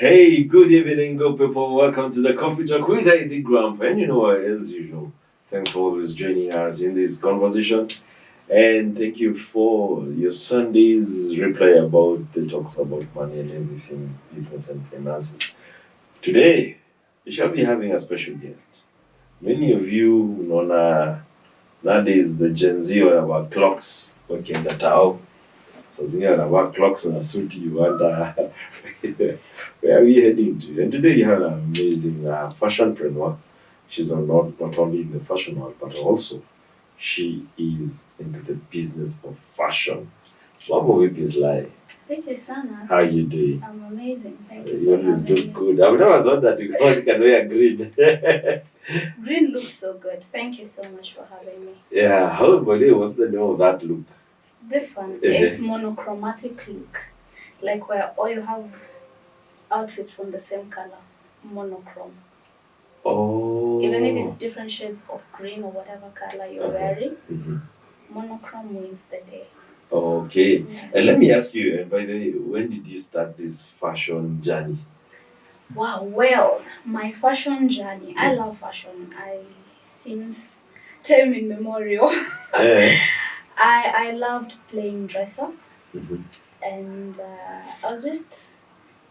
Hey, good evening, good people. Welcome to the Coffee Talk with the Grump. And you know what, as usual, thanks for always joining us in this conversation. And thank you for your Sunday's reply about the talks about money and everything, business and finances. Today, we shall be having a special guest. Many of you know nowadays the Gen Z or our clocks working the town. So our clocks and a suit you wonder where are we heading to? And today you have an amazing fashionpreneur. She's not only in the fashion world, but also she is into the business of fashion. Mambo vipi Sly? Fiti sana. How you doing? I'm amazing. Thank you. You always look good. I've never thought that you can wear green. Green looks so good. Thank you so much for having me. Yeah, how about you? What's the name of that look? This one is monochromatic look. Like where all you have outfits from the same color. Monochrome. Oh. Even if it's different shades of green or whatever color you're wearing, monochrome wins the day. Okay. And let me ask you, by the way, when did you start this fashion journey? Wow, well, my fashion journey, I love fashion. Since time immemorial, I loved playing dress up. And I was just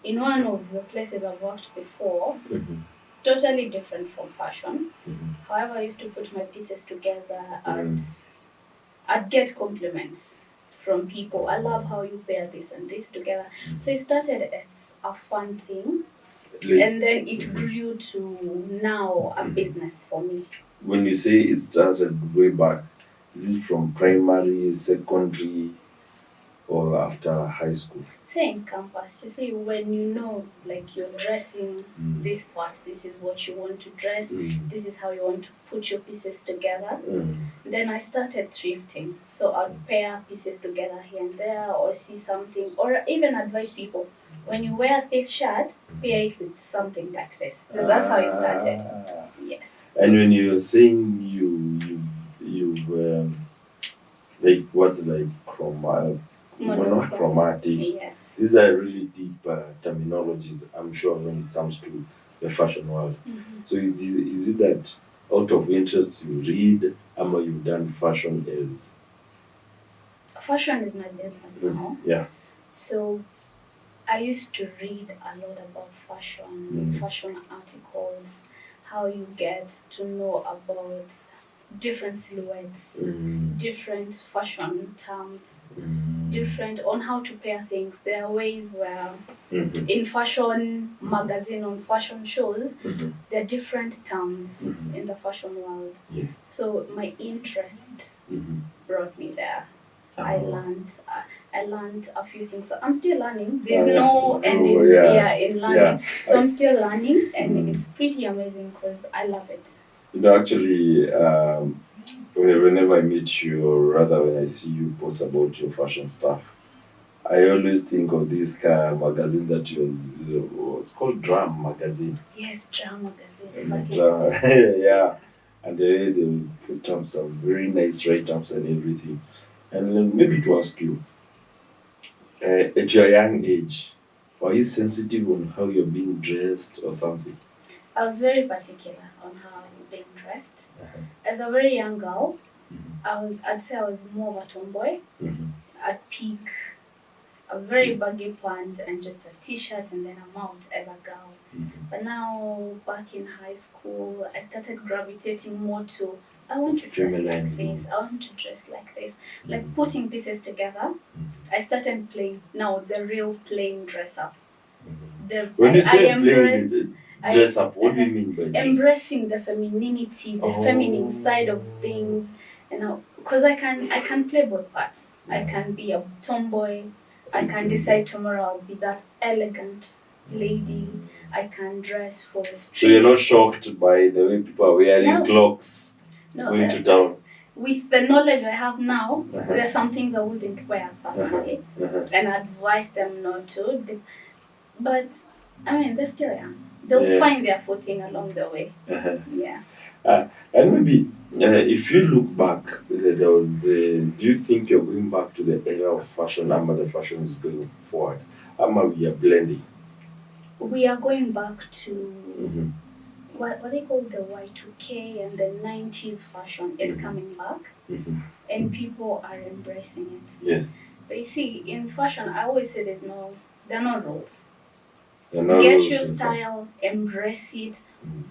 in one of the places I've worked before, totally different from fashion. However, I used to put my pieces together and I'd get compliments from people. I love how you pair this and this together. So it started as a fun thing. And then it grew to now a business for me. When you say it started way back, is it from primary, secondary, or after high school? Same campus. You see, when you know, like you're dressing this part, this is what you want to dress, this is how you want to put your pieces together. Then I started thrifting. So I'd pair pieces together here and there, or see something, or even advise people. When you wear this shirt, pair it with something like this. So that's how it started. Yes. And when you're saying like what's like monochromatic, yes. These are really deep terminologies, I'm sure, when it comes to the fashion world. So is it that out of interest you read, or you've done fashion as? Fashion is my business now. Yeah. So I used to read a lot about fashion, fashion articles, how you get to know about different silhouettes, different fashion terms, different on how to pair things. There are ways where in fashion magazine, on fashion shows, there are different terms in the fashion world. Yeah. So my interest brought me there. I learned a few things. So I'm still learning. There's no end in learning. Yeah. So I'm still learning, and it's pretty amazing because I love it. You know, actually, whenever I meet you, or rather when I see you post about your fashion stuff, I always think of this magazine that was called Drum Magazine. Yes, Drum Magazine. Yeah. And they put up some very nice write-ups and everything. And maybe to ask you, at your young age, were you sensitive on how you're being dressed or something? I was very particular on how I was being dressed. As a very young girl, I'd say I was more of a tomboy. I'd pick a very baggy pants and just a t-shirt, and then I'm out as a girl. But now, back in high school, I started gravitating more to, I want to dress like this, I want to dress like this. Like putting pieces together, I started playing now the real plain dress up. When you say dress up, what do you mean by this? Embracing the femininity, the feminine side of things, because I can play both parts. I can be a tomboy. I can decide tomorrow I'll be that elegant lady. I can dress for the street. So you're not shocked by the way people are wearing clocks going to town? With the knowledge I have now, there are some things I wouldn't wear personally, and I advise them not to. But I mean, they're still young. They'll find their footing along the way. Yeah. And maybe if you look back, do you think you're going back to the era of fashion, the fashion is going forward? We are blending? we are going back to Mm-hmm. what they call the Y2K, and the 90s fashion is coming back, Mm-hmm. and people are embracing it. Yes. But you see, in fashion, I always say there are no rules. There are no Get rules your in style, embrace it,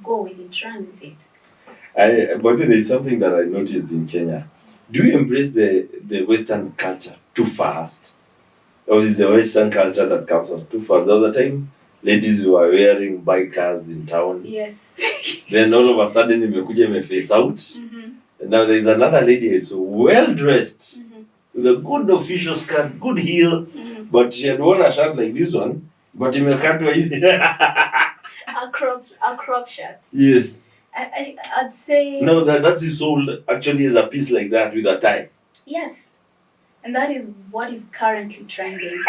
go with it, run with it. but there is something that I noticed in Kenya. Do you embrace the Western culture too fast? Or is the Western culture that comes out too fast? The other time, ladies were wearing bikers in town. Yes. Then all of a sudden, imekuja imeface out. Mm-hmm. And now there is another lady, so well dressed, Mm-hmm. with a good official skirt, good heel, Mm-hmm. but she had worn a shirt like this one, but imekatwa hivi. A crop shirt. Yes. I'd say No, that is sold actually as a piece like that with a tie. yes, and that is what is currently trending.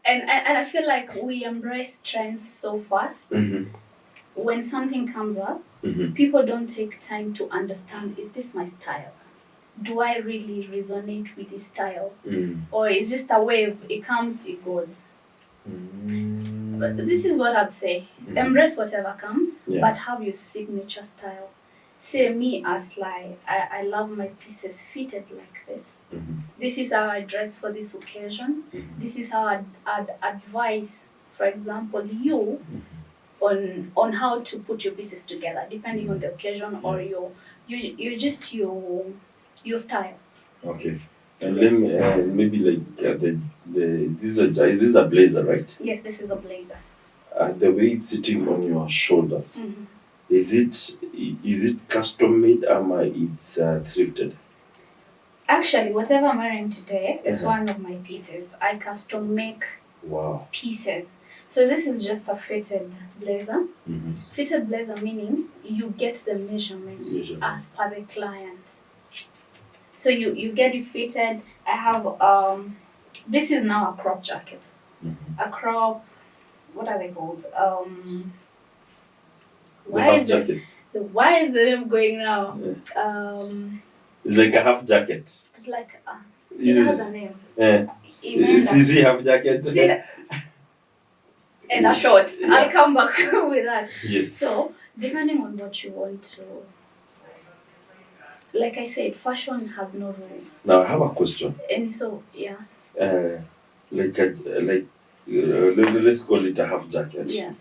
and I feel like we embrace trends so fast. Mm-hmm. When something comes up, Mm-hmm. people don't take time to understand, is this my style? Do I really resonate with this style? Mm. Or it's just a wave, it comes, it goes. Mm. But this is what I'd say. Mm. Embrace whatever comes, Yeah. but have your signature style. Say me as like, I love my pieces fitted like this. Mm-hmm. This is how I dress for this occasion. Mm-hmm. This is how I'd advise, for example, you on how to put your pieces together, depending on the occasion or your style. Okay. And let me maybe like this is a blazer, right? Yes, this is a blazer. The way it's sitting on your shoulders, Mm-hmm. is it custom made or it's thrifted? Actually, whatever I'm wearing today is Uh-huh. one of my pieces. I custom make Wow. pieces. So this is just a fitted blazer. Mm-hmm. Fitted blazer meaning you get the measurements Measurement. as per the client. So you get it fitted. I have this is now a crop jacket. Mm-hmm. A crop, what are they called? The half jackets. Why is the name going now? Yeah. It's like a half jacket. It's like Is it has a name. Yeah. CC half jacket. And a short. Yeah. I'll come back with that. Yes. So depending on what you want to, like I said, fashion has no rules. Now I have a question. And so yeah. Let's call it a half jacket. Yes.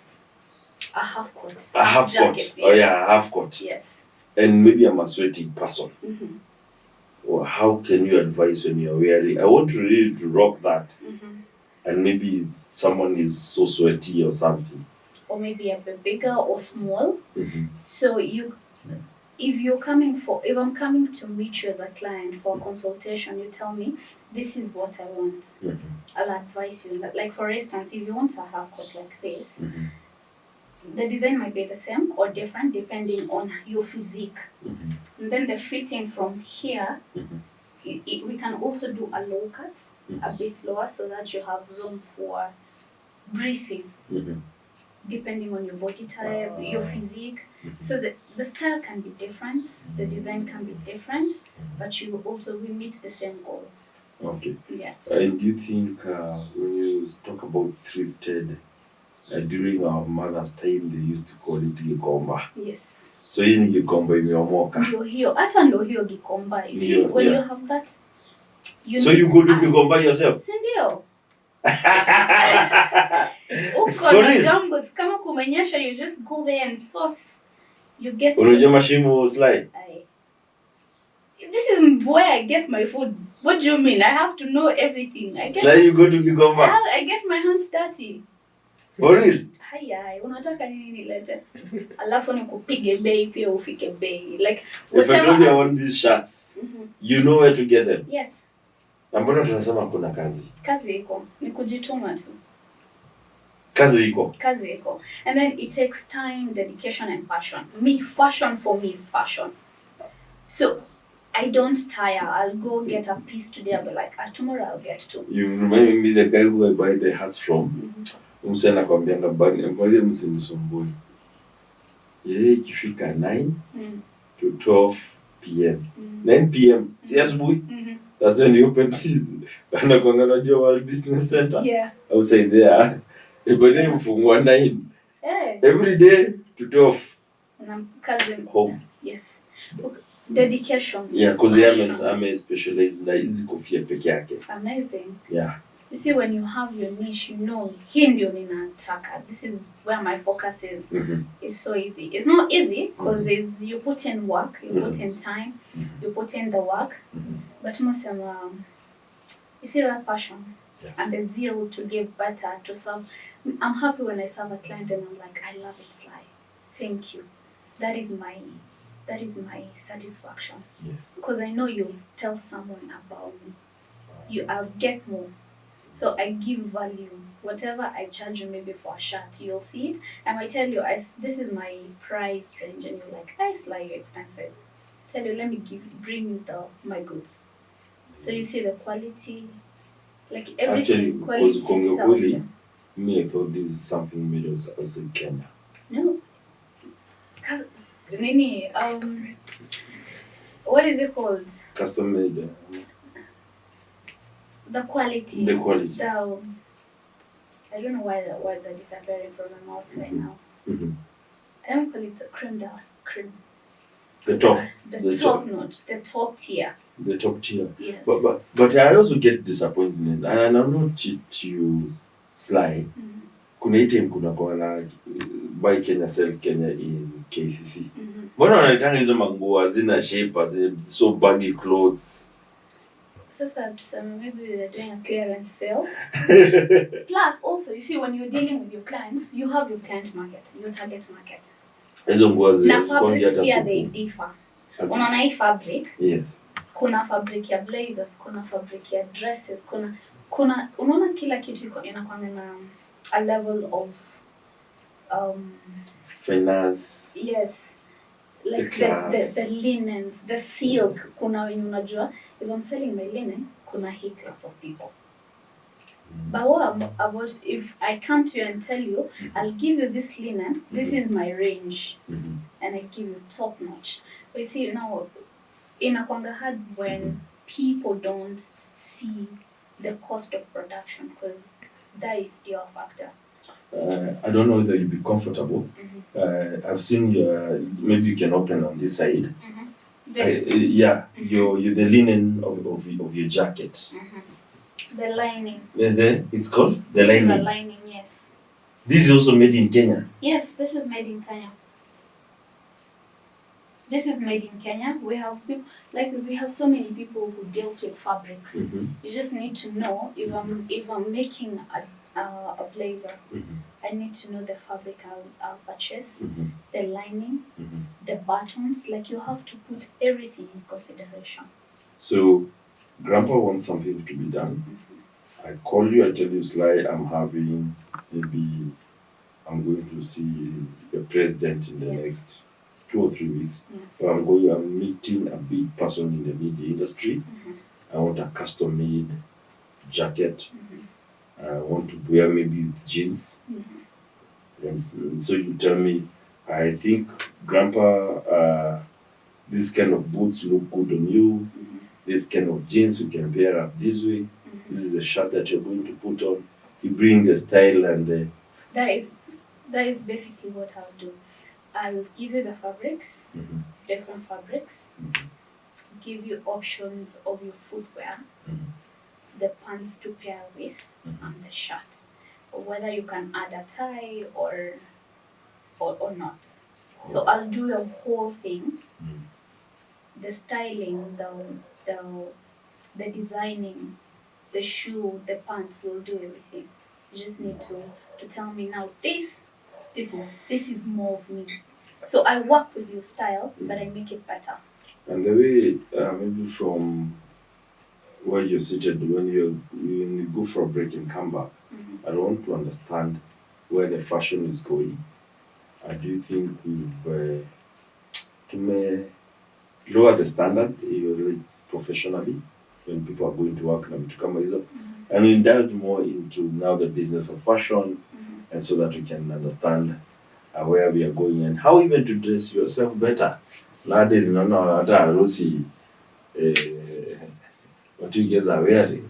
A half coat. A half jacket, coat. yes. Oh yeah, a half coat. Yes. And maybe I'm a sweaty person. Mm-hmm. Or how can you advise when you're wearing? I want to really to rock that. Mm-hmm. And maybe someone is so sweaty or something. Or maybe a bit bigger or small. Mm-hmm. So if I'm coming to meet you as a client for a consultation, you tell me this is what I want. Mm-hmm. I'll advise you. Like for instance, if you want a half coat like this, Mm-hmm. the design might be the same or different depending on your physique. Mm-hmm. And then the fitting from here, Mm-hmm. we can also do a low cut, Mm-hmm. a bit lower, so that you have room for breathing. Mm-hmm. Depending on your body type, your physique. Mm-hmm. So the style can be different, the design can be different, but we meet the same goal. Okay. Yes. And do you think when you talk about thrifted, during our mother's time they used to call it gikomba. Yes. So hii ni gikomba imeomoka. Ndio hiyo, hata ndio hiyo gikomba. You see, when you have that, so you go to gikomba yourself? Si ndio? Uko For na real? gumboots, kama kumenyesha, you just go there and source. You get Unajua mashimo slide? This is where I get my food. What do you mean? I have to know everything. Slide you go to gikomba? I get my hands dirty. For real? Haya, unataka nini nilete? Alafu nikupige bei pia ufike bei. Like If I told you I want these shirts, you know where to get them. Yes. Na mbona tunasema kuna kazi? Kazi iko. Ni kujituma tu. Kazi iko. Kazi iko. And then it takes time, dedication and passion. Fashion for me is passion. So I don't tire. I'll go get a piece today. I'll be like, tomorrow I'll get two. You remind me the guy who I buy the hats from. Mse anakwambianga bani, mbali msinisumbue. Yeye ikifika 9 to 12 p.m. 9 p.m. si asubuhi. That's when you open season. Anakwanga najua World Business Center. Yeah. Outside there. But then mfungwa 9. Eh. Every day to 12. Na kazi home. Yes. Dedication. Yeah, because I'm a specialized na hizi kofia peke yake. Amazing. Yeah. You see, when you have your niche, you know, hii ndio ninataka. This is where my focus is. It's so easy. It's not easy because you put in work, you put in time, you put in the work. But most you see that passion and the zeal to give better, to serve. I'm happy when I serve a client and I'm like, I love it, Sly. Thank you. That is my satisfaction. Yes. Because I know you'll tell someone about me. I'll get more. So I give value. Whatever I charge you maybe for a shirt, you'll see it. I might tell you, this is my price range, and you're like, I Sly, you're expensive. Tell you, let me bring you my goods. So you see the quality, like everything. Actually, quality me, I thought this is something made us in Kenya. No. Because, what is it called? Custom made. The quality. I don't know why the words are disappearing from my mouth right now. I don't call it the cream. The top notch, the top tier. The top tier. Yes. But I also get disappointment, and I'm not cheat you, Sly. Kuna hii time kuna kwa na buy Kenya sell Kenya in KCC. Mbona wanaitanga hizo manguo hazina shape, so baggy clothes? Sasa maybe they're doing a clearance sale. Plus, also, you see, when you're dealing with your clients, you have your client market, your target market. Hizo nguo na fabrics pia they differ. Unaona hii fabric? Yes. Kuna fabric ya blazers, kuna fabric ya dresses, kuna unaona kila kitu inakwanga na a level of finance. Yes. Like the linens, the silk, kuna wenye unajua, if I'm selling my linen, kuna hii class of people. But what about if I come to you and tell you, I'll give you this linen, this is my range, and I give you top notch. But you see, now, inakwanga hard when people don't see the cost of production, because that is still a factor. I don't know whether you'll be comfortable. I've seen maybe you can open on this side. You're the linen of your jacket. The lining. It's called the lining. The lining, yes. This is also made in Kenya. Yes, this is made in Kenya. This is made in Kenya. We have people, we have so many people who deal with fabrics. You just need to know if I'm making a blazer, I need to know the fabric I'll purchase, the lining, the buttons. Like, you have to put everything in consideration. So, Grandpa wants something to be done. I call you, I tell you, Sly, I'm going to see the president in the next 2 or 3 weeks. Yes. So I'm meeting a big person in the media industry. I want a custom-made jacket. I want to wear maybe with jeans. And so you tell me, I think, Grandpa, this kind of boots look good on you. This kind of jeans you can wear up this way. This is the shirt that you're going to put on. You bring the style and that is basically what I'll do. I'll give you the fabrics, different fabrics, give you options of your footwear, the pants to pair with, and the shirts. Or whether you can add a tie or not. So I'll do the whole thing. The styling, the designing, the shoe, the pants, we'll do everything. You just need to tell me now, this is more of me. So I work with your style, but I make it better. And the way, maybe from where you're seated, when you go for a break and come back, I want to understand where the fashion is going. I do think we've lower the standard professionally when people are going to work and we delve more into now the business of fashion, and so that we can understand where we are going and how even to dress yourself better. Nowadays, what you guys are wearing.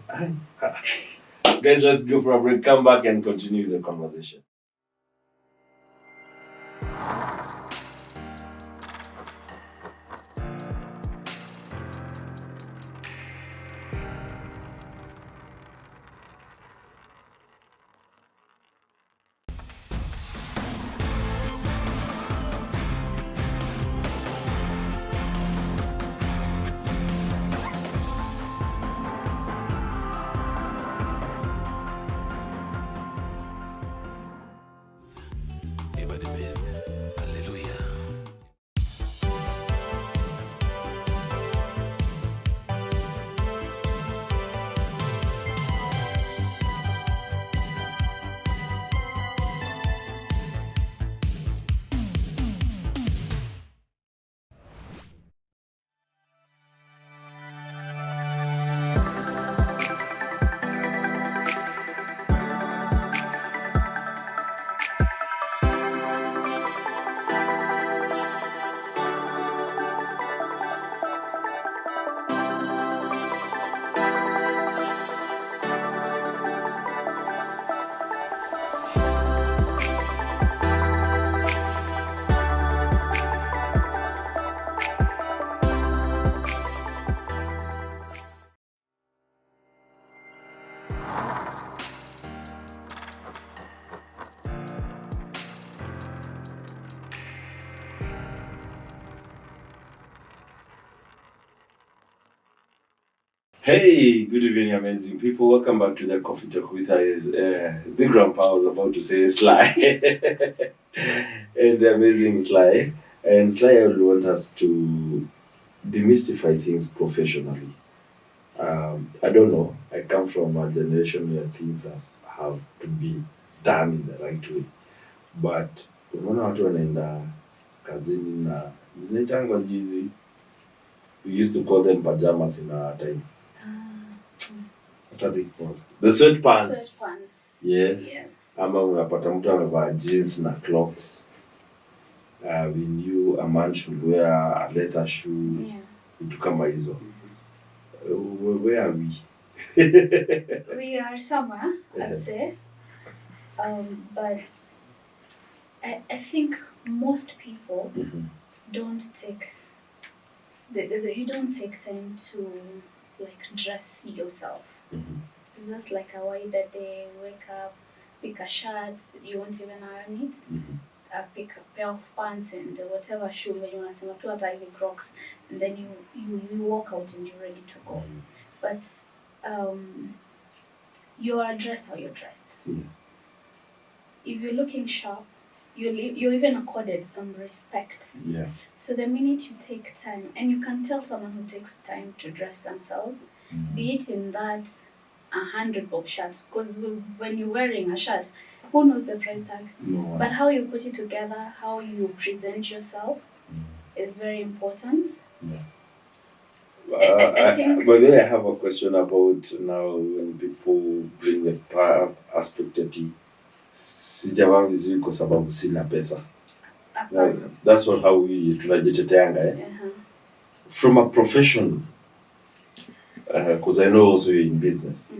Guys, let's go for a break. Come back and continue the conversation. Hey, good evening, amazing people. Welcome back to the Coffee Talk with us. The grandpa was about to say Sly. And the amazing Sly. And Sly, I would want us to demystify things professionally. I don't know. I come from a generation where things have to be done in the right way. But unaona watu wanaenda kazini na zinaitangwa jizi. We used to call them pajamas in our time. What are they called? The sweatpants. Yes. Yeah. Ama unapata mtu amevaa jeans na clocks. We knew a man should wear a leather shoe. Yeah. Vitu kama hizo. Where are we? We are somewhere, I'd say. But I think most people don't take you don't take time to like dress yourself. It's just like a wider day, wake up, pick a shirt, you won't even iron it, pick a pair of pants and whatever shoe you want to say, hata hivi Crocs, and then you walk out and you're ready to go. But you are dressed how you're dressed. If you're looking sharp, you're even accorded some respect. Yeah. So the minute you take time, and you can tell someone who takes time to dress themselves, be it in that 100 bob shirt, because when you're wearing a shirt, who knows the price tag? No. But how you put it together, how you present yourself is very important. Yeah. I think. But then I have a question about now when people bring the aspect of tea. Sijavaa vizuri kwa sababu sina pesa. That's what how we tunajiteteanga. From a profession, because I know also you're in business.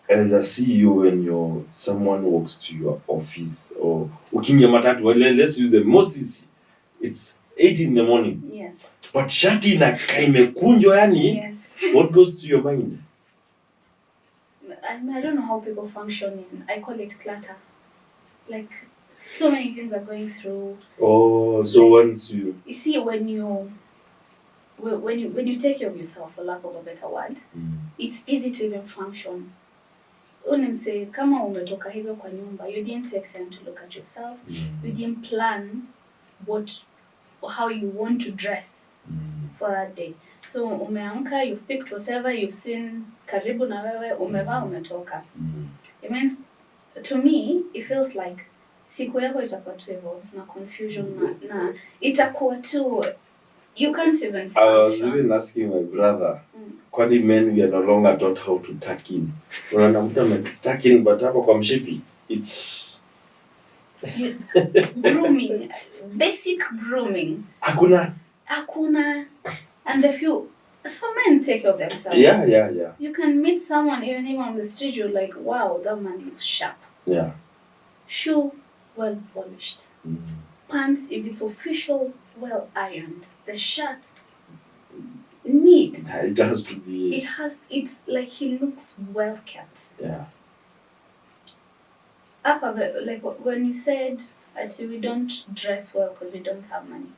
As a CEO, when someone walks to your office or ukiingia matatu, let's use the most easy. It's 8 in the morning. Yes. But shati na imekunjwa yani. Yes. What goes to your mind? I don't know how people function I call it clutter. Like, so many things are going through. Oh, so once you see when you take care of yourself, for lack of a better word, it's easy to even function. Unimse kama umetoka hivyo kwa nyumba, you didn't take time to look at yourself. You didn't plan how you want to dress for that day. So umeamka, you've picked whatever you've seen karibu na wewe, umevaa, umetoka. It means, to me, it feels like siku yako itakuwa tu hivyo na confusion na itakuwa tu, you can't even function. I was even asking my brother, kwani men we are no longer taught how to tuck in. Unaona mtu tuck in but hapo kwa mshipi, it's grooming, basic grooming. Hakuna. And Some men take care of themselves. Yeah. You can meet someone even on the street, you're like, wow, that man looks sharp. Yeah. Shoe, well polished. Pants, if it's official, well ironed. The shirt, neat. It has to be. It's like he looks well kept. Yeah. Like when you said, actually, we don't dress well because we don't have money.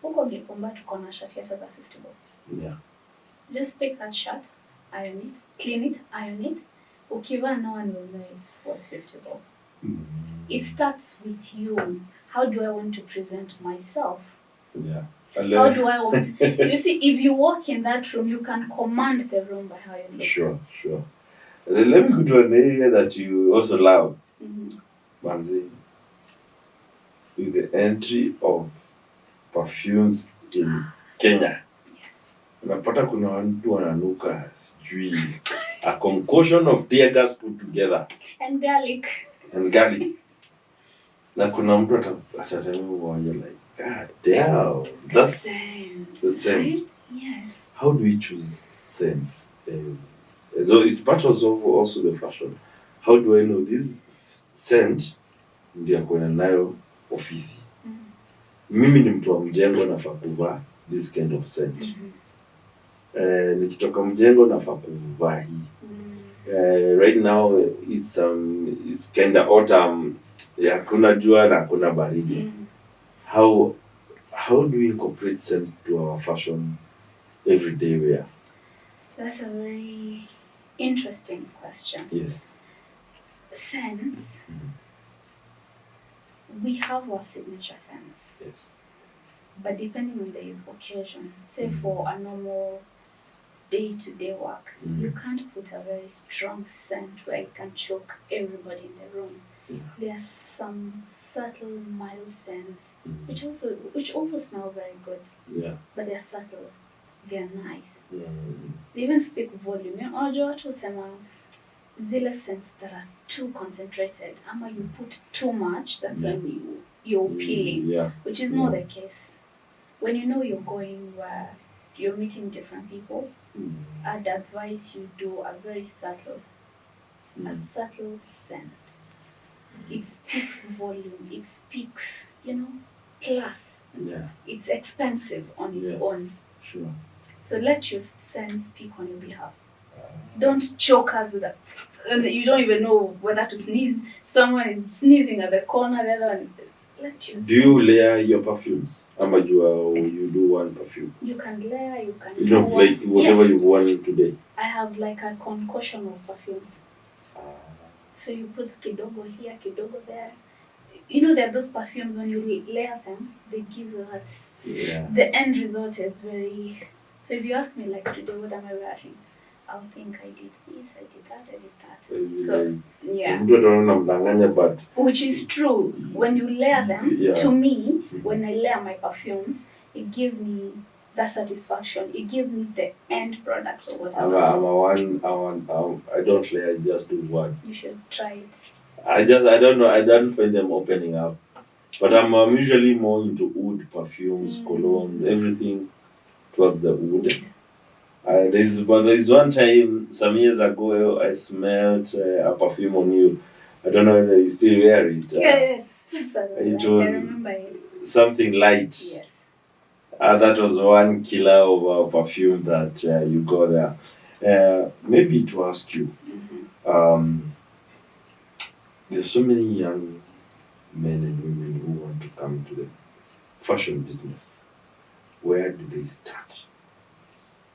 Huko Gikomba tuko na shati hata za 50 bob. Yeah. Just pick that shirt, iron it, clean it, iron it. Ukivaa, no one will know it's worth 50 bob. It starts with you. How do I want to present myself? Yeah. How do I want... You see, if you walk in that room, you can command the room by how you look. Sure. Let me go to an area that you also love. Manzi. With the entry of perfumes in Kenya. Yes. Unapata kuna watu wananuka sijui a concoction of tear gas put together. And garlic. Na kuna mtu atatembea like, God damn, that's the scent. Right? Yes. How do we choose scents? So it's part also the fashion. How do I know this scent ndio kwenda nayo ofisi? Mimi ni mtu wa mjengo, nafaa kuvaa this kind of scent. Nikitoka mjengo nafaa kuvaa hii. Right now it's kind of autumn. Hakuna jua na hakuna baridi. How do we incorporate scent to our fashion everyday wear? That's a very interesting question. Yes. Scents. We have our signature scents. Yes. But depending on the occasion, say for a normal day-to-day work, you can't put a very strong scent where it can choke everybody in the room. Yeah. There are some subtle, mild scents which also smell very good. Yeah. But they're subtle. They're nice. Mm. They even speak volume. Unajua watu husema zile scents that are too concentrated, ama you put too much, that's when you're peeling, which is not the case. When you know you're going where you're meeting different people, I'd advise you do a very subtle scent. It speaks volume. It speaks, class. Yeah. It's expensive on its own. Sure. So let your scent speak on your behalf. Don't choke us with that. You don't even know whether to sneeze. Someone is sneezing at the corner. The other one. Do you layer your perfumes? Ama you do one perfume? You can layer. You can. Like whatever you want today. I have like a concoction of perfumes. So you put kidogo here, kidogo there. There are those perfumes when you layer them, they give you that. Yeah. The end result is very. So if you ask me like today, what am I wearing? I'll think I did this, I did that. So yeah. But which is true. When you layer them, to me, when I layer my perfumes, it gives me that satisfaction. It gives me the end product of what I want. I don't layer, I just do one. You should try it. I don't know. I don't find them opening up. But I'm usually more into wood perfumes, colognes, everything towards the wood. There's one time, some years ago, I smelled a perfume on you. I don't know whether you still wear it. Yes. It I was remember it. Something light. Yes. That was one killer of a perfume that you got there. Maybe to ask you, there's so many young men and women who want to come to the fashion business. Where do they start?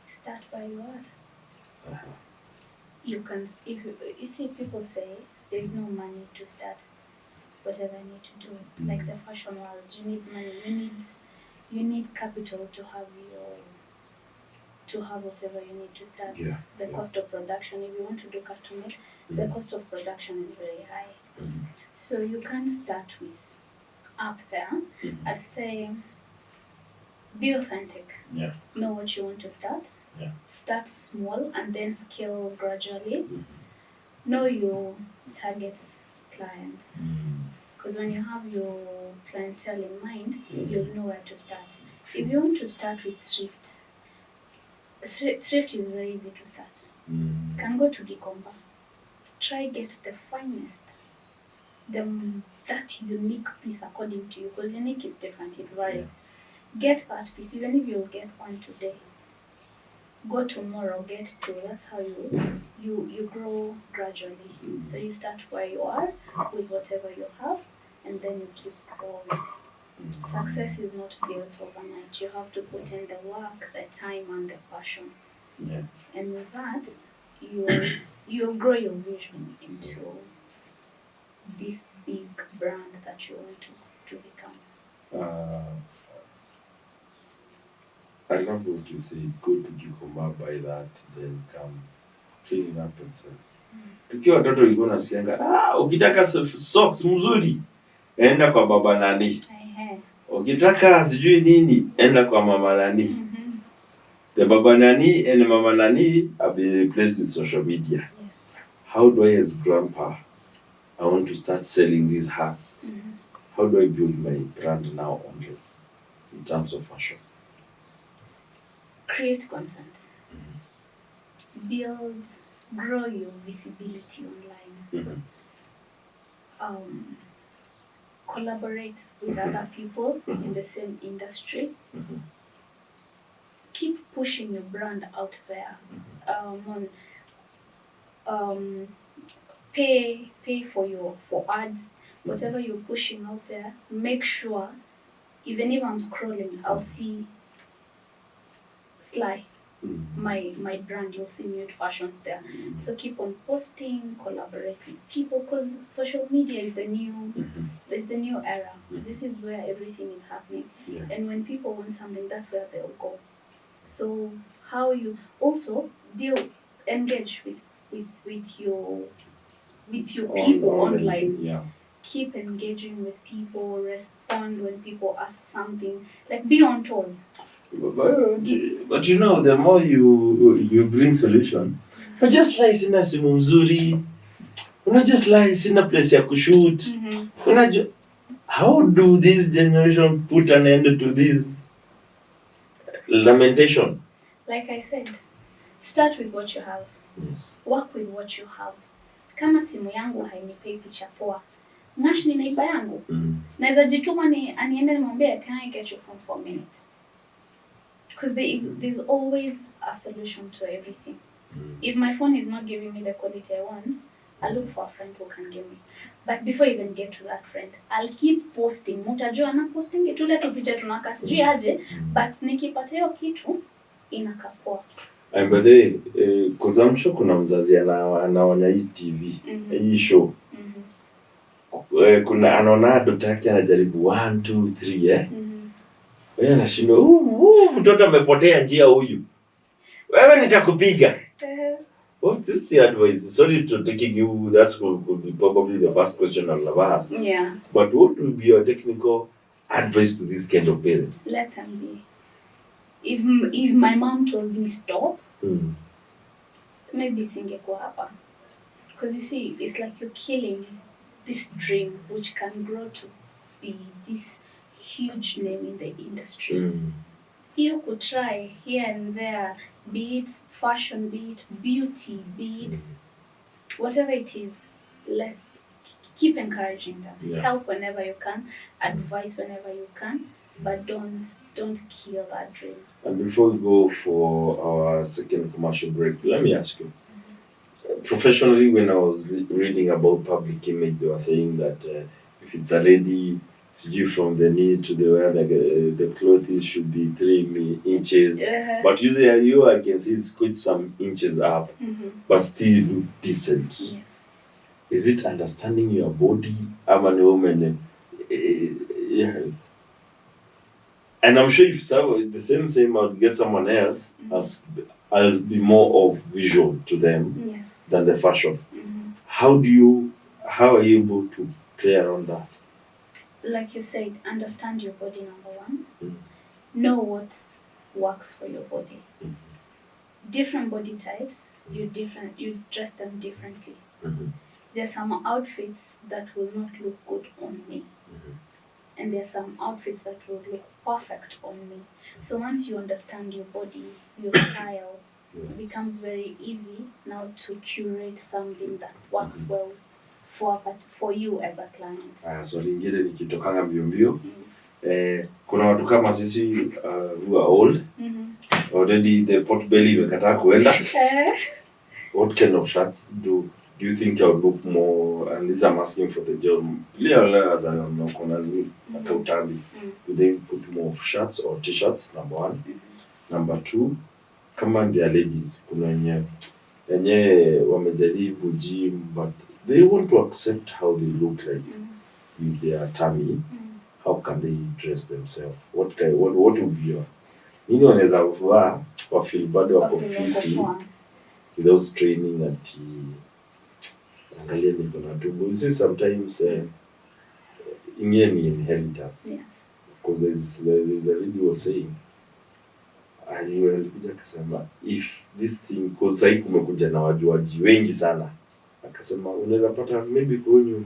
Start by what? You can, if you see people say there's no money to start whatever you need to do. Like the fashion world, you need money. You need capital to have whatever you need to start. The cost of production, if you want to do custom made, the cost of production is very high. So you can't start with up there. I'd say be authentic. Know what you want to start. Start small and then scale gradually. Know your target clients. Because when you have your clientele in mind, you'll know where to start. If you want to start with thrift, Thrift is very easy to start. Mm. Can go to Gikomba. Try get the finest, that unique piece according to you, because unique is different, it varies. Get that piece, even if you get one today. Go tomorrow, get two. That's how you grow gradually. So you start where you are with whatever you have, and then you keep growing. Success is not built overnight. You have to put in the work, the time, and the passion. Yeah. And with that, you'll grow your vision into this big brand that you want to become. I love what you say. Go to Gikomba, buy that, then come clean it up and sell. Tukiwa watoto ulikuwa unasikianga, ukitaka socks mzuri enda kwa baba nani. Ukitaka sijui nini enda kwa mama nani. The baba nani and mama nani have been replaced with social media. Yes. How do I, as grandpa, I want to start selling these hats? How do I build my brand now only in terms of fashion? Create content. Grow your visibility online. Collaborate with other people in the same industry. Keep pushing your brand out there. Pay for ads, whatever you're pushing out there. Make sure, even if I'm scrolling, I'll see Sly, my brand. You'll see Nude Fashions there. So keep on posting, collaborate with people, because social media is the new era. This is where everything is happening. And when people want something, that's where they'll go. So how you also engage with your people online. Yeah. Keep engaging with people, respond when people ask something, like be on toes. But you know, the more you bring solution, just like sina simu mzuri, just like sina place ya kushoot. How do this generation put an end to this lamentation? Like I said, start with what you have. Yes. Work with what you have. Kama simu yangu hainipei picha poa, Nash ni neighbor yangu. Naweza jituma aniende nimwambie, can I get your phone for a minute? Because there's always a solution to everything. If my phone is not giving me the quality I want, I'll look for a friend who can give me. But before I even get to that friend, I'll keep posting. Mutajua na posting tule tu picha tunaka sijui aje, but nikipata hiyo kitu inakaa poa. And by the way, because I'm sure kuna mzazi anaona hii TV, hii show. Kuna anaona dota yake anajaribu 1 2 3 Wewe anashindwa mtoto amepotea njia huyu. Wewe nitakupiga. What is the advice? Sorry to taking you, that could be probably the first question I'll have asked. Yeah. But what would be your technical advice to this kind of parents? Let them be. If my mom told me stop, maybe singekuwa hapa. Because you see, it's like you're killing this dream which can grow to be this huge name in the industry. You could try here and there, be it fashion, be it beauty, be it whatever it is. Keep encouraging them. Yeah. Help whenever you can, advise whenever you can, but don't kill that dream. And before we go for our second commercial break, let me ask you. Professionally, when I was reading about public image, they were saying that if it's a lady, from the knee to the where the clothes should be 3 inches. But usually I can see it's quite some inches up, but still look decent. Yes. Is it understanding your body? I'm a woman. Yeah. And I'm sure if the same I would get someone else, I'll be more of visual to them than the fashion. How are you able to play around that? Like you said, understand your body, number one. Know what works for your body. Different body types, you dress them differently. There's some outfits that will not look good on me. and there are some outfits that will look perfect on me. So once you understand your body, your style, it becomes very easy now to curate something that works well for you as a client. So lingine nikitokanga mbio. Kuna watu kama sisi who are old. Already the pot belly imekataa kuenda. What kind of shirts do you think you would look more, and this I'm asking for the job, as I am not utambi, do they put more of shirts or t-shirts, number one? Number two, kama ndia ladies, kuna wenye wamejaribu gym, but they want to accept how they look like with their tummy. How can they dress themselves? What would be your... Nini wanaweza kuvaa wafeel bado wako fiti without straining at angalia niko na tumbo. You see sometimes ingine ni inheritance. Because there's a lady was saying alikuja akasema if this thing, because sasa kumekuja na wajuaji wengi sana, akasema unaweza pata maybe kwenye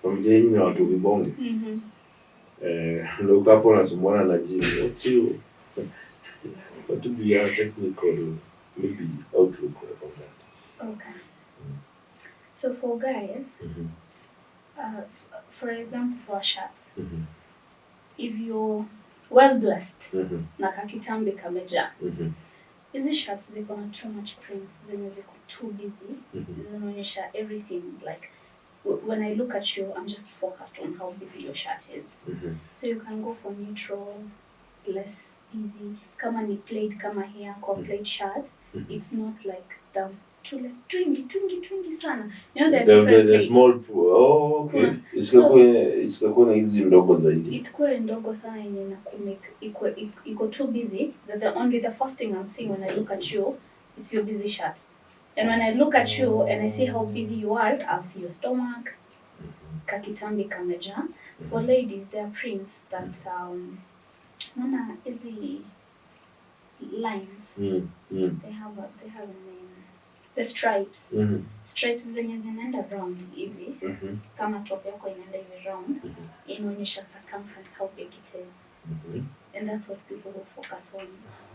familia yenu na watu vibonge. Ndio hapo nasumbuana na gym. What's you what would be your technical maybe outlook on that? Okay. So for guys, for example, for shirts, if you're well blessed, na kakitambi kameja, hizi shirts ziko na too much prints, zenye ziko too busy, zinaonyesha everything. Like when I look at you, I'm just focused on how busy your shirt is. So you can go for neutral, less busy. Kama ni plaid, kama here, plaid shirts, it's not like the twingi sana. You know, the small, okay. Isikakuna hizi ndogo zaidi. Isikwe ndogo sana yenye na iko too busy. The first thing I'm seeing when I look at you, it's your busy shirt. And when I look at you and I see how busy you are, I'll see your stomach, kakitambi kameja. For ladies, there are prints that Mona easy lines. They have a name. The stripes. Stripes zenye zinaenda round hivi. Kama top yako inaenda hivi round. Inaonyesha circumference, how big it is. And that's what people will focus on.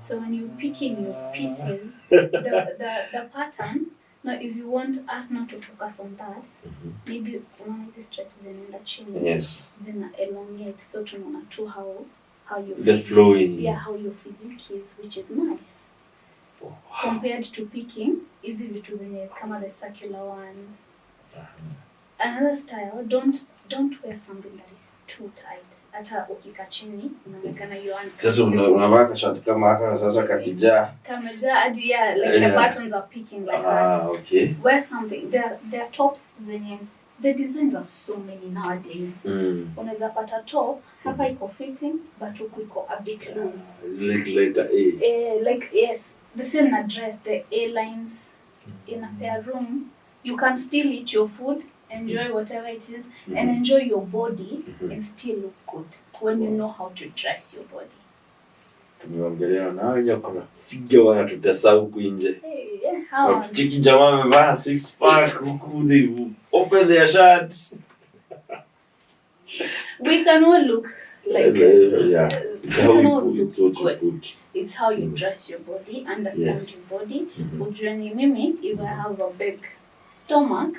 So when you're picking your pieces, the pattern, now if you want us not to focus on that, maybe one of these stripes zinaenda chini. Yes. Zina elongate, so tunaona tu how your the flowing. Yeah, how your physique is, which is nice. Compared to picking, easy vitu zenye kama the circular ones. Another style, don't wear something that is too tight. Hata ukika chini unaonekana you are. Sasa unavaa shati kama haka sasa kakijaa. Kamejaa hadi like the buttons are picking like that. Okay. Wear something. There tops zenye the designs are so many nowadays. Unaweza pata top hapa iko fitting but huku iko a bit loose. It's like letter A. Like yes, the same na dress, the A lines in a fair room. You can still eat your food, enjoy whatever it is, and enjoy your body and still look good when you know how to dress your body. Tumeongelea na wenye kuna figure wanatutesa huku nje. How? Chiki jamaa amevaa six pack huku, they open their shirt. We can all look like it's how you put. It's how you dress your body, understand your body. Ujue mimi, if I have a big stomach,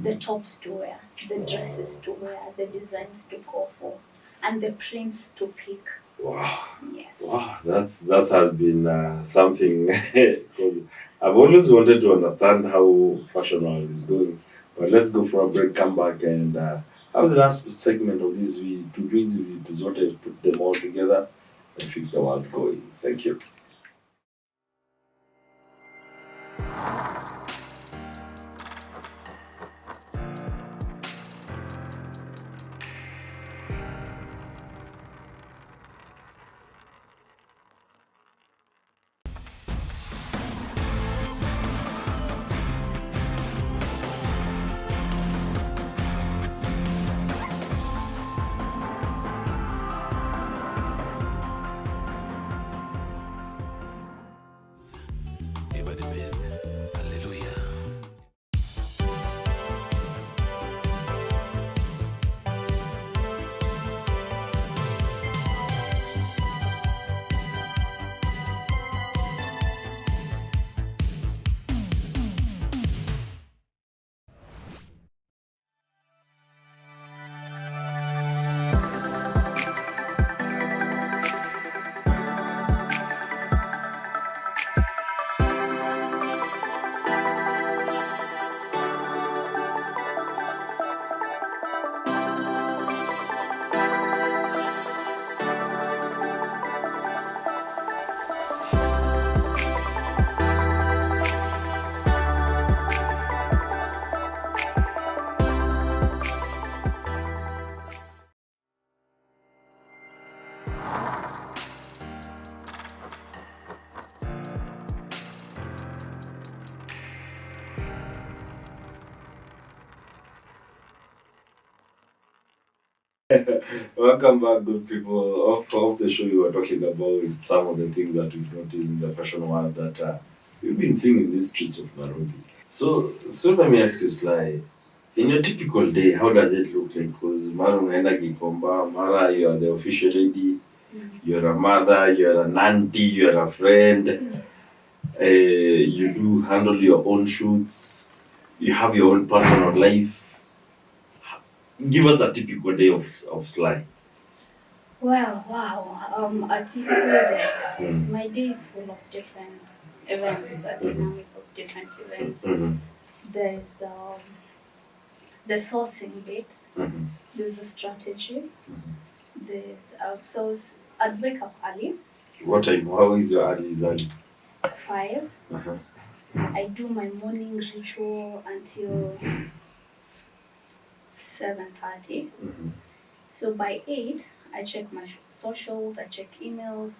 the tops to wear, the dresses to wear, the designs to go for, and the prints to pick. Wow. Yes. Wow, that has been something. Because I've always wanted to understand how fashion world is going. But let's go for a break, come back, and have the last segment of this video to sort of put them all together and fix the world going. Thank you. Welcome back, good people. Off the show, we were talking about some of the things that we've noticed in the fashion world that we've been seeing in the streets of Nairobi. So let me ask you, Sly, in your typical day, how does it look like? Because mara unaenda Gikomba, mara you are the official lady, you're a mother, you're an auntie, you're a friend, you do handle your own shoots, you have your own personal life. Give us a typical day of Sly. Well, wow. A typical day. My day is full of different events, a dynamic of different events. There's the sourcing bit. There's the strategy. There's I'd wake up early. What time? How is your early? 5. I do my morning ritual until 7:30. So by 8, I check my socials, I check emails,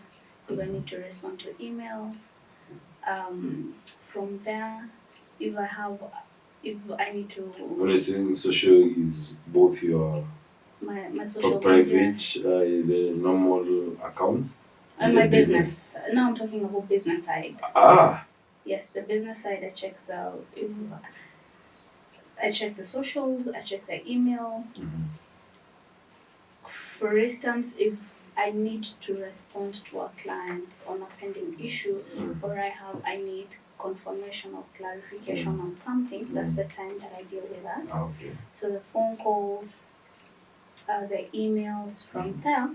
if I need to respond to emails. From there, if I need to... When you're saying social is both your my social private, the normal accounts? And my business. Now I'm talking about business side. Yes, the business side, I check the socials, I check the email. For instance, if I need to respond to a client on a pending issue, or I need confirmation or clarification on something, that's the time that I deal with that. Okay. So the phone calls, the emails from there.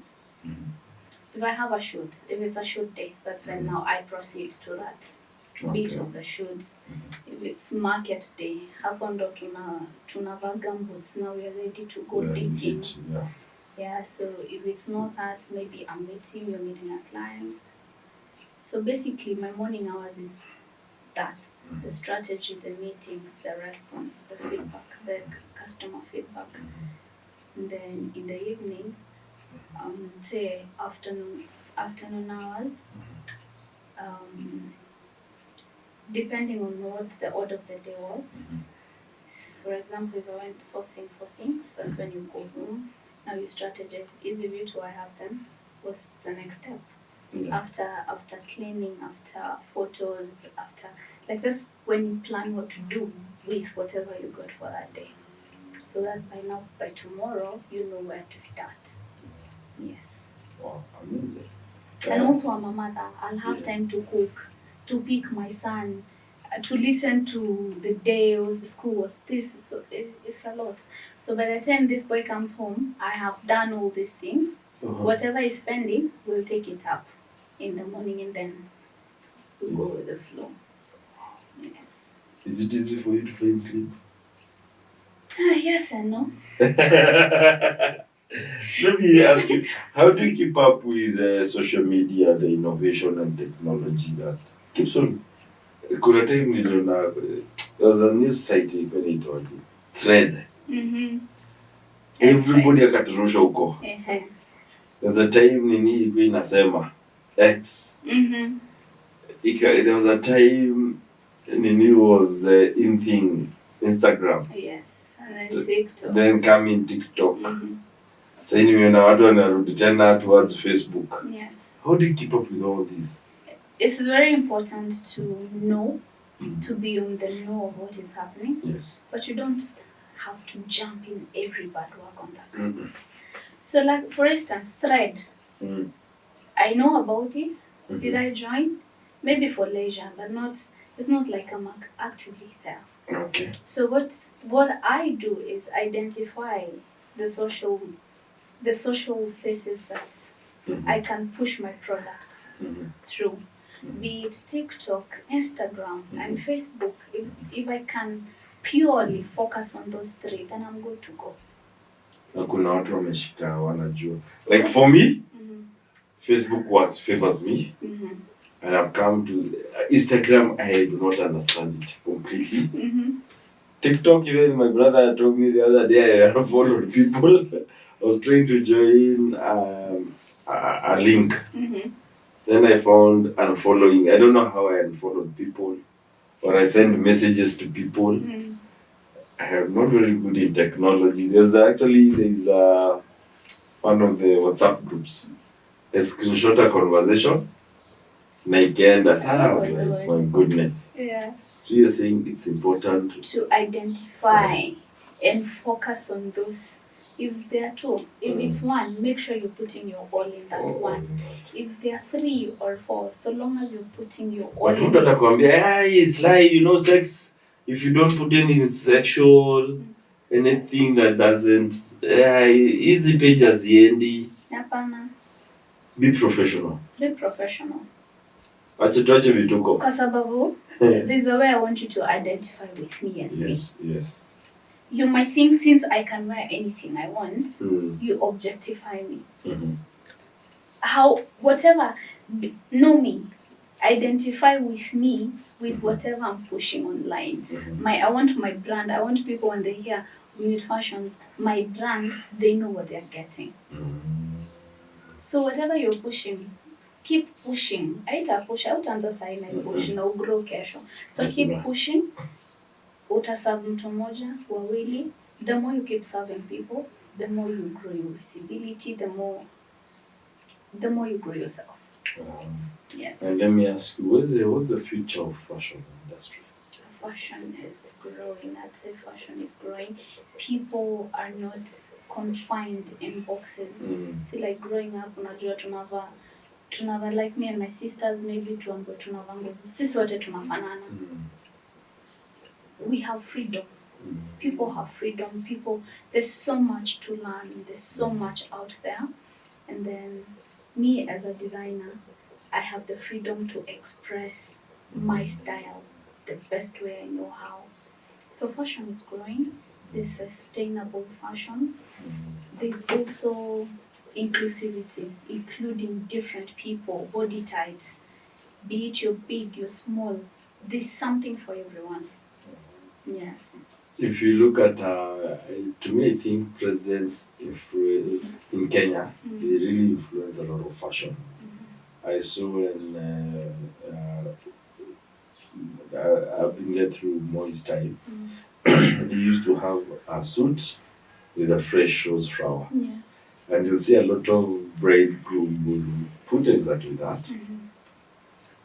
If I have a shoot, if it's a shoot day, that's when now I proceed to that bit of the shoots. If it's market day, hapo ndo tunavaa gumboots, now we are ready to go digging. Yeah, so if it's not that, maybe you're meeting a client. So basically my morning hours is that, the strategy, the meetings, the response, the feedback, the customer feedback. And then in the evening, say afternoon hours, depending on what the order of the day was. For example, if I went sourcing for things, that's when you go home. Now you strategize, is the view to I have them? What's the next step? After cleaning, after photos, like that's when you plan what to do with whatever you got for that day. So that by tomorrow, you know where to start. Yes. Wow, amazing. And also I'm a mother. I'll have time to cook, to pick my son, to listen to the day or the school was this. So it's a lot. So by the time this boy comes home, I have done all these things. Whatever is pending, we'll take it up in the morning and then we'll go with the flow. Yes. Is it easy for you to find sleep? Yes and no. Let me ask you, how do you keep up with social media, the innovation and technology that keeps on? Kuna time niliona, there was a news site ilikuwa inaitwa Thread. Everybody akaturusha huko. There's a time nini ilikuwa inasema X. There was a time nini was the in thing Instagram. Yes. And then TikTok. Then come in TikTok. Sasa nimeona watu wanarudi tena towards Facebook. Yes. How do you keep up with all this? It's very important to know, to be on the know of what is happening. Yes. But you don't have to jump in every bad work on that. So like, for instance, Thread. I know about it. Did I join? Maybe for leisure, but it's not like I'm actively there. Okay. So what I do is identify the social spaces that I can push my products through. Be it TikTok, Instagram, and Facebook. If I can purely focus on those 3, then I'm good to go. Kuna watu wameshika wanajua. Like for me, Facebook favors me. And I've come to Instagram, I do not understand it completely. TikTok, even my brother told me the other day I followed people. I was trying to join a link. Mm-hmm. Then I found unfollowing. I don't know how I unfollowed people, or I send messages to people. Mm. I am not very good in technology. There's one of the WhatsApp groups. I screenshot a conversation. And again, that's how I was like, my goodness. Yeah. So you're saying it's important to identify and focus on those. If there are two, if it's one, make sure you're putting your all in that one. If there are 3 or 4, so long as you're putting your all but in mtu it. atakwambia it's like, sex, if you don't put anything sexual, anything that doesn't, hizi page haziendi. Hapana. Be professional. Be professional. Tuache vituko. Kwa sababu, there's a way I want you to identify with me as me. Yes. You might think since I can wear anything I want, you objectify me. Mm-hmm. Whatever, know me. Identify with me with whatever I'm pushing online. Mm-hmm. I want my brand. I want people when they hear Weird Fashions, my brand, they know what they're getting. Mm-hmm. So whatever you're pushing, keep pushing. Hautaanza sahi na push na ugrow kesho. So keep pushing. Utaserve mtu mmoja, wawili. The more you keep serving people, the more you grow your visibility, the more you grow yourself. Yes. And let me ask you, what's the future of fashion industry? Fashion is growing. I'd say fashion is growing. People are not confined in boxes. See, like growing up, unajua tunava like me and my sisters, maybe tunava nguo. Sisi wote tunafanana. We have freedom. People have freedom. There's so much to learn. There's so much out there. And then me as a designer, I have the freedom to express my style the best way I know how. So fashion is growing. There's sustainable fashion. There's also inclusivity, including different people, body types. Be it you're big, you're small. There's something for everyone. Yes. If you look at, to me, I think presidents in Kenya, they really influence a lot of fashion. I saw I've been there through Moi's time. He used to have a suit with a fresh rose flower. Yes. And you'll see a lot of bridegroom will put exactly that.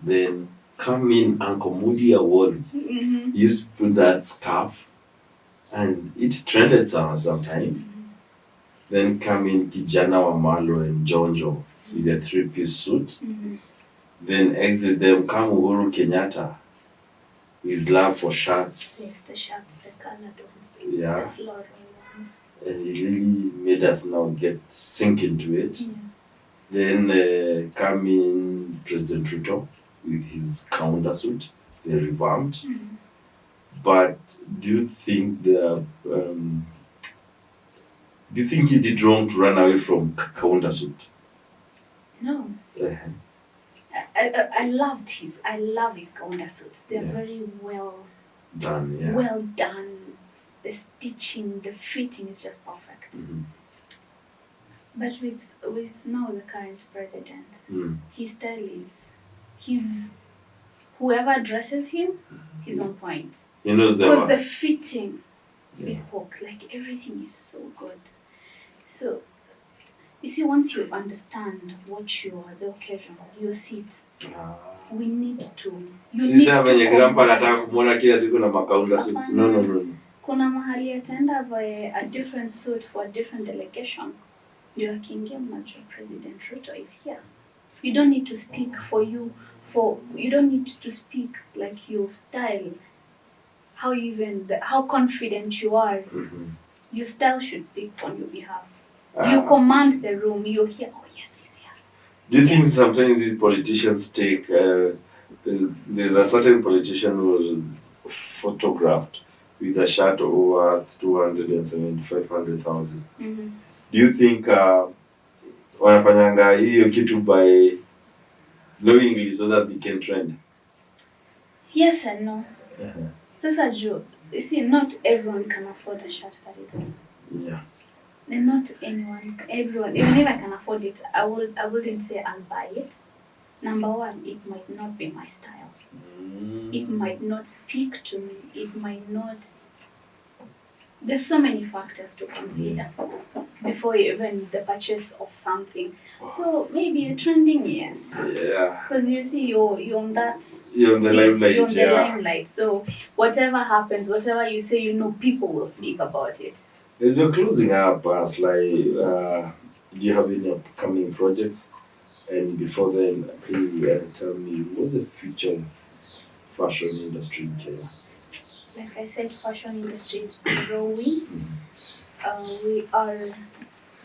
Then come in Uncle Moody Award. He used to put that scarf. And it trended sometime. Then come in Kijana wa Malo and Jonjo with a 3-piece suit. Then exit them, come Uhuru Kenyatta. His love for shirts. Yes, the shirts, the colored ones. Yeah. The floral ones. And he really made us now sink into it. Yeah. Then come in President Ruto with his counter suit. They revamped. But do you think he did wrong to run away from counter suit? No. I love his counter suits. They're very well done. Yeah. Well done. The stitching, the fitting is just perfect. But with now the current president, his style is whoever dresses him, he's on point. He knows that. Because the fitting bespoke, like everything is so good. So you see, once you understand what you are, the occasion, your seat, we need to. Grandpa anataka kumuona kila siku na makaunda suits. No. Kuna mahali ataenda vae a different suit for a different delegation. Ndio akiingia mnajua President Ruto is here. You don't need to speak you don't need to speak like your style, how confident you are. Your style should speak on your behalf. You command the room. You're here. Oh yes, he's here. Do you think sometimes these politicians take? There's a certain politician who was photographed with a shirt over 275,000. Do you think wanafanyanga hiyo kitu by knowingly so that they can trend? Yes and no. Sasa you see, not everyone can afford a shirt that is on. Yeah. And not anyone, everyone. Even if I can afford it, I wouldn't say I'll buy it. Number one, it might not be my style. It might not speak to me. It might not. There's so many factors to consider before even the purchase of something. So maybe trending, yes. Yeah. Because you see, you're on that. You're on the limelight. You're on the limelight. So whatever happens, whatever you say, people will speak about it. As you're closing up, as do you have any upcoming projects? And before then, please tell me, what's the future fashion industry in Kenya? Like I said, fashion industry is growing.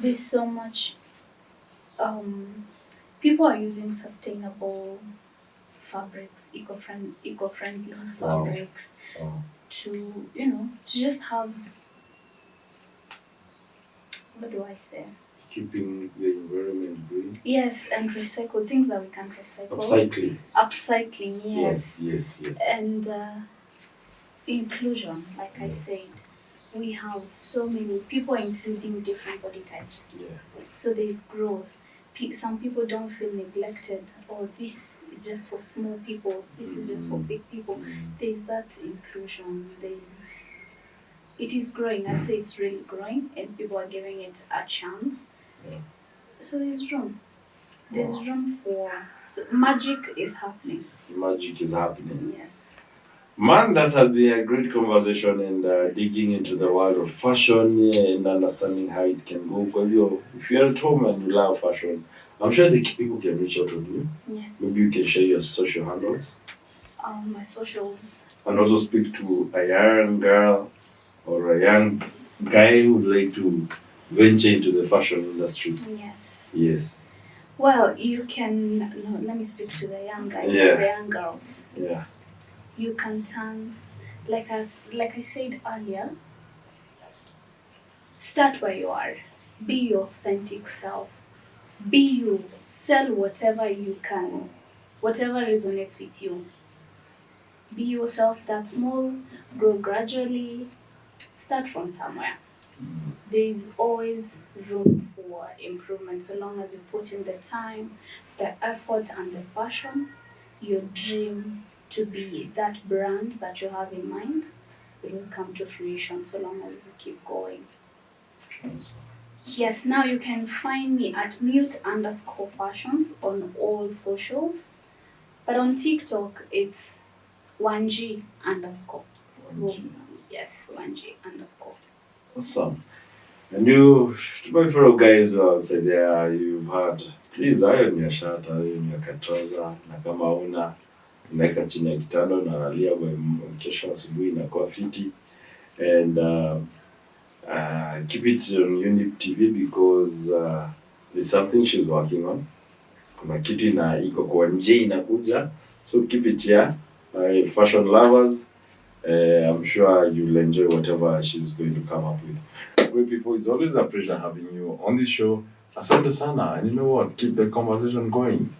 There's so much, people are using sustainable fabrics, eco-friendly fabrics to, to just have, what do I say? Keeping the environment green. Yes, and recycle things that we can recycle. Upcycling, yes. Yes. And inclusion, like I said. We have so many people including different body types. Yeah. So there is growth. Some people don't feel neglected, or this is just for small people, this is just for big people. There is that inclusion. It is growing. I'd say it's really growing, and people are giving it a chance. Yeah. So there's room. There's room for magic is happening. Magic is happening. Yes. Man, that has been a great conversation and digging into the world of fashion and understanding how it can go. Because if you're at home and you love fashion, I'm sure the people can reach out to you. Yes. Maybe you can share your social handles. My socials. And also speak to a young girl or a young guy who would like to venture into the fashion industry. Yes. Well, you can. No, let me speak to the young guys and the young girls. Yeah. You can turn, like I said earlier, start where you are. Be your authentic self. Be you. Sell whatever you can, whatever resonates with you. Be yourself, start small, grow gradually, start from somewhere. There is always room for improvement so long as you put in the time, the effort, and the passion. Your dream to be that brand that you have in mind, it will come to fruition so long as you keep going. Yes, now you can find me at mute_fashions on all socials. But on TikTok, it's Wanji_. Yes, Wanji_. Awesome. And you, to my fellow guys who have said, you've had, please iron your shirt, iron your trouser, na kama una unaweka chini ya kitanda unalalia kesho asubuhi inakuwa fiti. And keep it on Younib TV because there's something she's working on. Kuna kitu iko kwa nje inakuja. So keep it here. Fashion lovers, I'm sure you'll enjoy whatever she's going to come up with. Great people, it's always a pleasure having you on this show. Asante sana. And you know what? Keep the conversation going.